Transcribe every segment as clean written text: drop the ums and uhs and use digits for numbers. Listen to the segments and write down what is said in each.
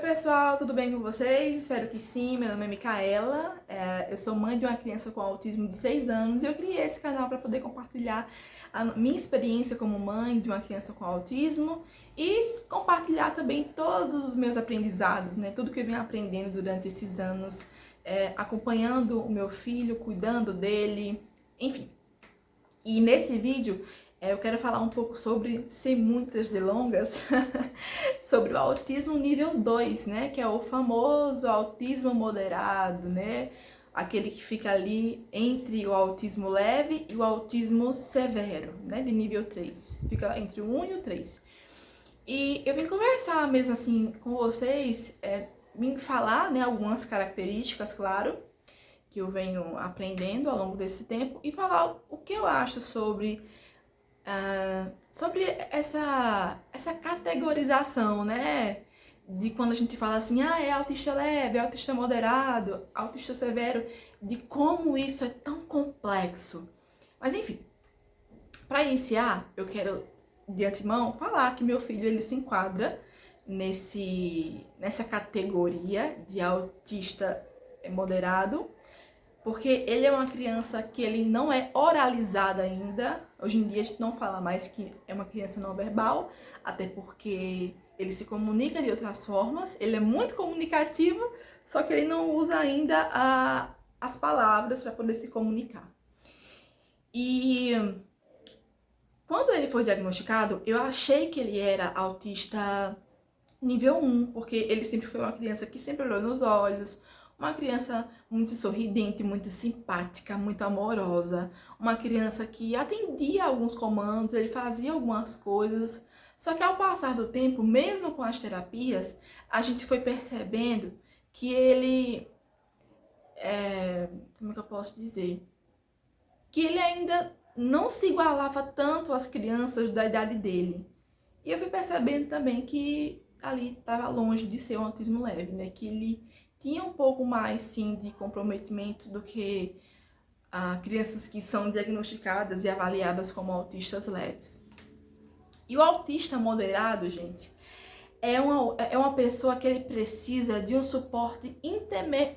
pessoal, tudo bem com vocês? Espero que sim. Meu nome é Micaela, eu sou mãe de uma criança com autismo de 6 anos e eu criei esse canal para poder compartilhar a minha experiência como mãe de uma criança com autismo e compartilhar também todos os meus aprendizados, né? Tudo que eu vim aprendendo durante esses anos, acompanhando o meu filho, cuidando dele, enfim. E nesse vídeo eu quero falar um pouco sobre, sem muitas delongas, sobre o autismo nível 2, né? Que é o famoso autismo moderado, né? Aquele que fica ali entre o autismo leve e o autismo severo, né? De nível 3. Fica entre o 1 e o 3. E eu vim conversar mesmo assim com vocês, vim falar, né, algumas características, claro, que eu venho aprendendo ao longo desse tempo e falar o que eu acho sobre essa categorização, né? De quando a gente fala assim, é autista leve, autista moderado, autista severo, de como isso é tão complexo. Mas enfim, para iniciar, eu quero de antemão falar que meu filho ele se enquadra nessa categoria de autista moderado, porque ele é uma criança que ele não é oralizada ainda. Hoje em dia a gente não fala mais que é uma criança não verbal, até porque ele se comunica de outras formas, ele é muito comunicativo, só que ele não usa ainda as palavras para poder se comunicar. E quando ele foi diagnosticado, eu achei que ele era autista nível 1, porque ele sempre foi uma criança que sempre olhou nos olhos, uma criança muito sorridente, muito simpática, muito amorosa, uma criança que atendia alguns comandos, ele fazia algumas coisas. Só que ao passar do tempo, mesmo com as terapias, a gente foi percebendo que ele, como é que eu posso dizer? Que ele ainda não se igualava tanto às crianças da idade dele. E eu fui percebendo também que ali estava longe de ser um autismo leve, né? Que ele tinha um pouco mais, sim, de comprometimento do que crianças que são diagnosticadas e avaliadas como autistas leves. E o autista moderado, gente, é uma pessoa que ele precisa de um suporte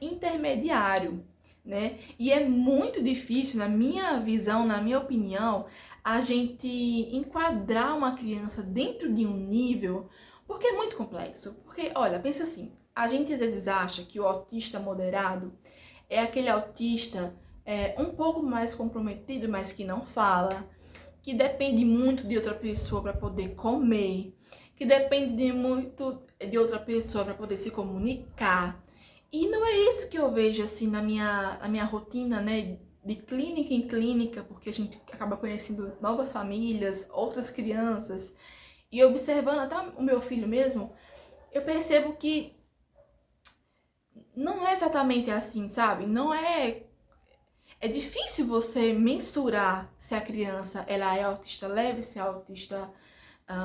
intermediário, né? E é muito difícil, na minha visão, na minha opinião, a gente enquadrar uma criança dentro de um nível, porque é muito complexo. Porque, olha, pensa assim, a gente às vezes acha que o autista moderado é aquele autista um pouco mais comprometido, mas que não fala, que depende muito de outra pessoa para poder comer, que depende muito de outra pessoa para poder se comunicar. E não é isso que eu vejo assim na minha rotina, né, de clínica em clínica, porque a gente acaba conhecendo novas famílias, outras crianças, e observando até o meu filho mesmo, eu percebo que não é exatamente assim, sabe? Não é... É difícil você mensurar se a criança ela é autista leve, se é autista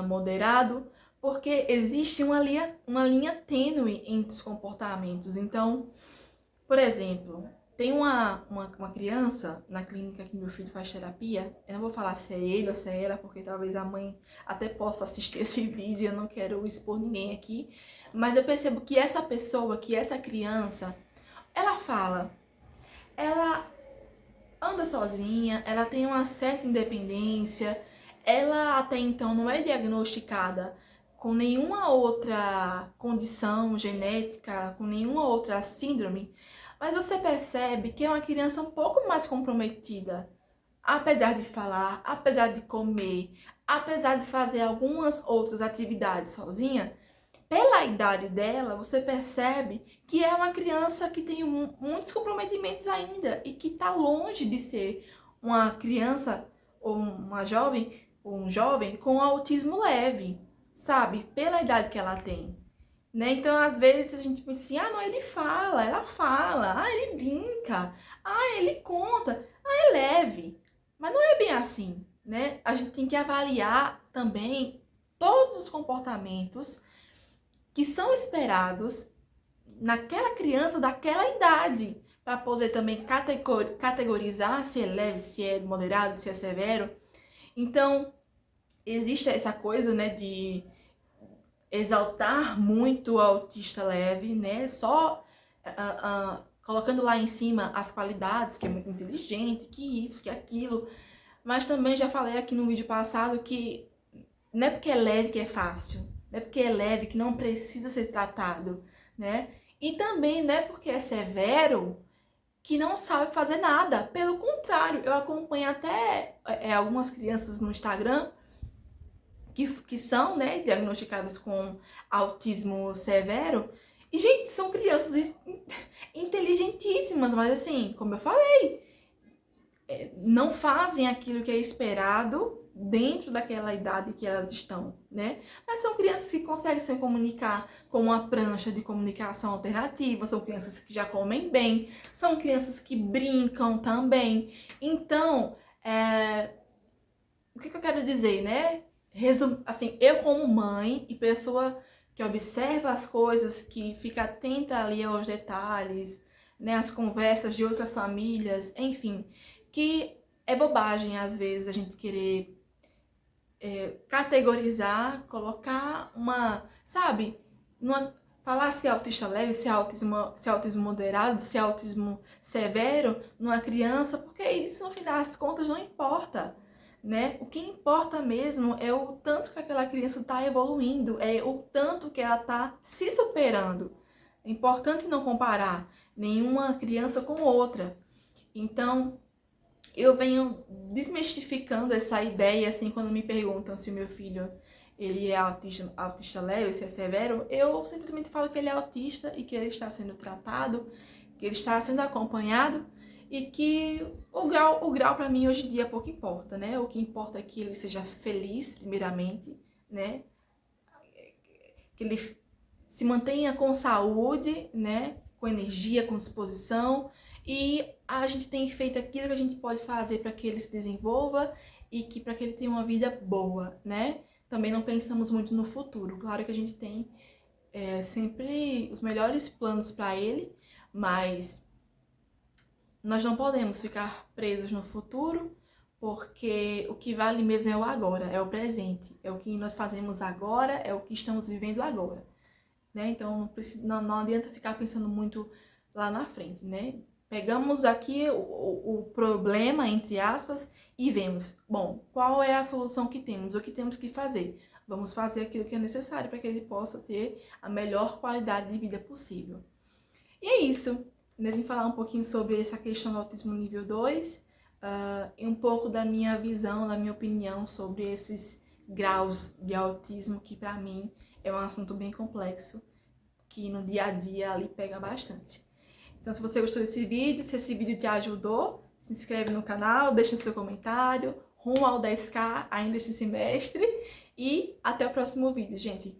moderado, porque existe uma linha tênue entre os comportamentos. Então, por exemplo, tem uma criança na clínica que meu filho faz terapia, eu não vou falar se é ele ou se é ela, porque talvez a mãe até possa assistir esse vídeo, eu não quero expor ninguém aqui, mas eu percebo que essa pessoa, que essa criança, ela fala, ela anda sozinha, ela tem uma certa independência, ela até então não é diagnosticada com nenhuma outra condição genética, com nenhuma outra síndrome, mas você percebe que é uma criança um pouco mais comprometida, apesar de falar, apesar de comer, apesar de fazer algumas outras atividades sozinha. Pela idade dela, você percebe que é uma criança que tem muitos comprometimentos ainda e que está longe de ser uma criança ou uma jovem ou um jovem com autismo leve, sabe? Pela idade que ela tem, né? Então, às vezes a gente pensa assim, não, ele fala, ela fala, ele brinca, ele conta, é leve. Mas não é bem assim, né? A gente tem que avaliar também todos os comportamentos que são esperados naquela criança daquela idade, para poder também categorizar se é leve, se é moderado, se é severo. Então, existe essa coisa, né, de exaltar muito o autista leve, né? Só colocando lá em cima as qualidades, que é muito inteligente, que isso, que aquilo. Mas também já falei aqui no vídeo passado que não é porque é leve que é fácil, não é porque é leve que não precisa ser tratado, né? E também não é porque é severo que não sabe fazer nada. Pelo contrário, eu acompanho até algumas crianças no Instagram que são, né, diagnosticadas com autismo severo. E, gente, são crianças inteligentíssimas, mas assim, como eu falei, não fazem aquilo que é esperado dentro daquela idade que elas estão, né? Mas são crianças que conseguem se comunicar com uma prancha de comunicação alternativa, são crianças que já comem bem, são crianças que brincam também. Então, o que eu quero dizer, né? Assim, eu como mãe e pessoa que observa as coisas, que fica atenta ali aos detalhes, né, as conversas de outras famílias, enfim, que é bobagem às vezes a gente querer categorizar, colocar sabe, falar se é autista leve, se é autismo moderado, se é autismo severo numa criança, porque isso no fim das contas não importa. Né? O que importa mesmo é o tanto que aquela criança está evoluindo, é o tanto que ela está se superando. É importante não comparar nenhuma criança com outra. Então, eu venho desmistificando essa ideia, assim, quando me perguntam se o meu filho ele é autista leve, se é severo, eu simplesmente falo que ele é autista e que ele está sendo tratado, que ele está sendo acompanhado e que o grau para mim hoje em dia pouco importa, né? O que importa é que ele seja feliz, primeiramente, né? Que ele se mantenha com saúde, né? Com energia, com disposição, e a gente tem feito aquilo que a gente pode fazer para que ele se desenvolva e que para que ele tenha uma vida boa, né? Também não pensamos muito no futuro. Claro que a gente tem sempre os melhores planos para ele, mas nós não podemos ficar presos no futuro, porque o que vale mesmo é o agora, é o presente, é o que nós fazemos agora, é o que estamos vivendo agora, né? Então não adianta ficar pensando muito lá na frente, né? Pegamos aqui o problema, entre aspas, e vemos, bom, qual é a solução que temos, o que temos que fazer? Vamos fazer aquilo que é necessário para que ele possa ter a melhor qualidade de vida possível. E é isso. Eu vim falar um pouquinho sobre essa questão do autismo nível 2 e um pouco da minha visão, da minha opinião sobre esses graus de autismo, que para mim é um assunto bem complexo, que no dia a dia ali pega bastante. Então, se você gostou desse vídeo, se esse vídeo te ajudou, se inscreve no canal, deixa o seu comentário, rumo ao 10K ainda esse semestre, e até o próximo vídeo, gente.